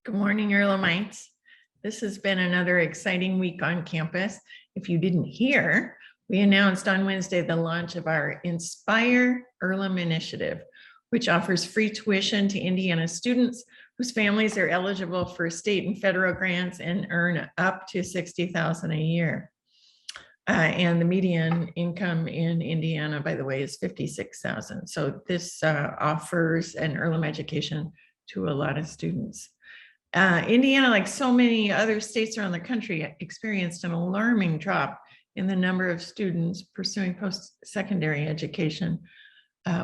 Good morning, Earlhamites. This has been another exciting week on campus. If you didn't hear, we announced on Wednesday the launch of our Inspire Earlham initiative, which offers free tuition to Indiana students whose families are eligible for state and federal grants and earn up to $60,000 a year. And the median income in Indiana, by the way, is $56,000. So this offers an Earlham education to a lot of students. Indiana, like so many other states around the country, experienced an alarming drop in the number of students pursuing post-secondary education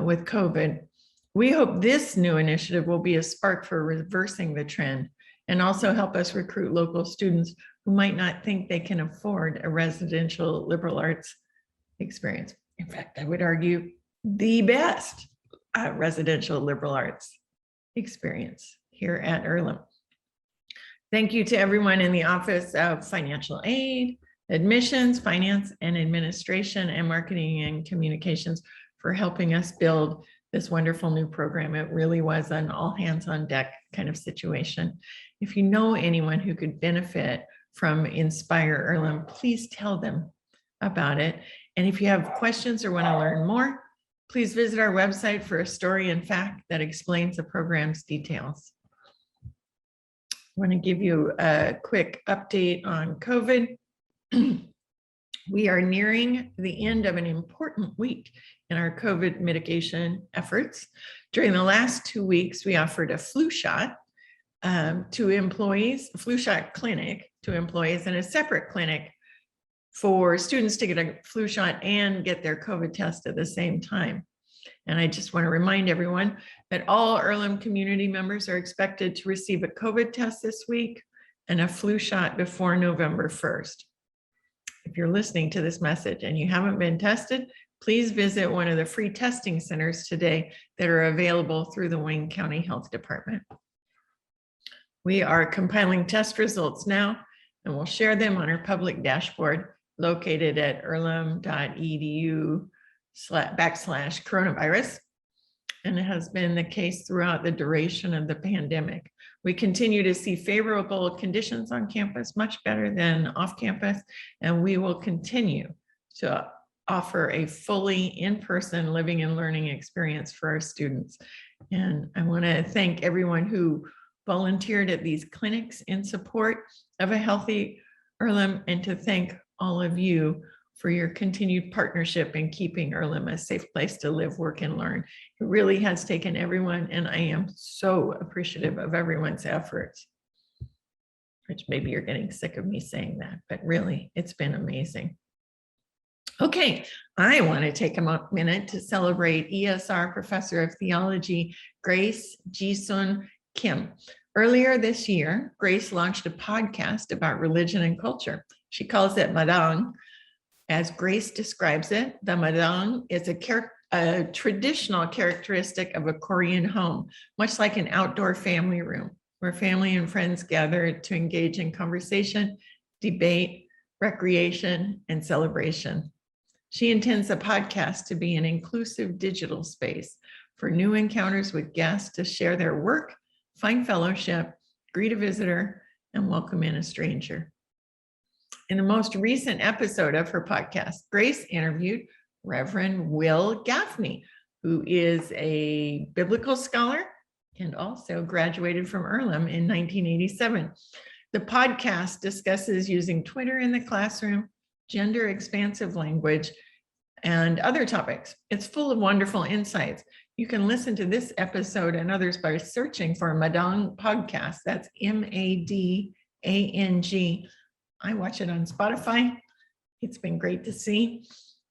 with COVID. We hope this new initiative will be a spark for reversing the trend and also help us recruit local students who might not think they can afford a residential liberal arts experience. In fact, I would argue the best residential liberal arts experience here at Earlham. Thank you to everyone in the Office of Financial Aid, Admissions, Finance and Administration, and Marketing and Communications for helping us build this wonderful new program. It really was an all hands on deck kind of situation. If you know anyone who could benefit from Inspire Earlham, please tell them about it. And if you have questions or want to learn more, please visit our website for a story and fact that explains the program's details. I want to give you a quick update on COVID. We are nearing the end of an important week in our COVID mitigation efforts. During the last 2 weeks, we offered a flu shot to employees, a flu shot clinic to employees, and a separate clinic for students to get a flu shot and get their COVID test at the same time. And I just want to remind everyone that all Earlham community members are expected to receive a COVID test this week and a flu shot before November 1st. If you're listening to this message and you haven't been tested, please visit one of the free testing centers today that are available through the Wayne County Health Department. We are compiling test results now, and we'll share them on our public dashboard located at earlham.edu/coronavirus, and it has been the case throughout the duration of the pandemic. We continue to see favorable conditions on campus, much better than off campus, and we will continue to offer a fully in-person living and learning experience for our students. And I want to thank everyone who volunteered at these clinics in support of a healthy Earlham, and to thank all of you for your continued partnership in keeping Earlham a safe place to live, work, and learn. It really has taken everyone, and I am so appreciative of everyone's efforts. Which maybe you're getting sick of me saying that, but really, it's been amazing. Okay, I want to take a minute to celebrate ESR Professor of Theology, Grace Ji-sun Kim. Earlier this year, Grace launched a podcast about religion and culture. She calls it Madang. As Grace describes it, the madang is a traditional characteristic of a Korean home, much like an outdoor family room, where family and friends gather to engage in conversation, debate, recreation, and celebration. She intends the podcast to be an inclusive digital space for new encounters with guests to share their work, find fellowship, greet a visitor, and welcome in a stranger. In the most recent episode of her podcast, Grace interviewed Reverend Will Gaffney, who is a biblical scholar and also graduated from Earlham in 1987. The podcast discusses using Twitter in the classroom, gender expansive language, and other topics. It's full of wonderful insights. You can listen to this episode and others by searching for Madang Podcast. That's MADANG. I watch it on Spotify. It's been great to see.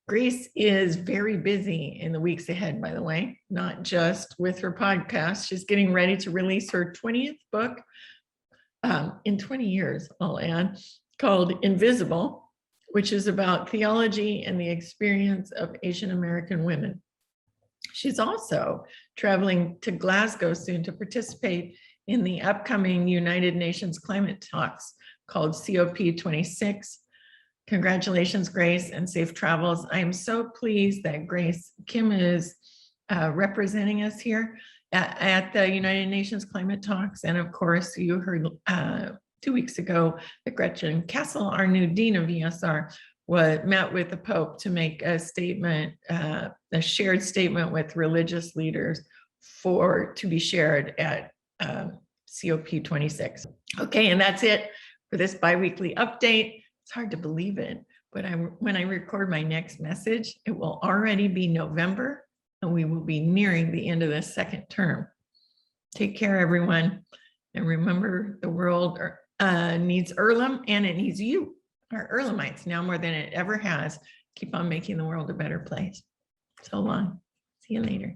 Grace is very busy in the weeks ahead, by the way, not just with her podcast. She's getting ready to release her 20th book in 20 years, I'll add, called Invisible, which is about theology and the experience of Asian American women. She's also traveling to Glasgow soon to participate in the upcoming United Nations climate talks called COP26. Congratulations, Grace, and safe travels. I am so pleased that Grace Kim is representing us here. at the United Nations climate talks. And of course, you heard 2 weeks ago that Gretchen Castle, our new Dean of ESR, met with the Pope to make a statement, a shared statement with religious leaders to be shared at COP26. Okay, and that's it for this biweekly update. It's hard to believe it, but when I record my next message, it will already be November, and we will be nearing the end of the second term. Take care, everyone. And remember, the world needs Earlham, and it needs you, our Earlhamites, now more than it ever has. Keep on making the world a better place. So long. See you later.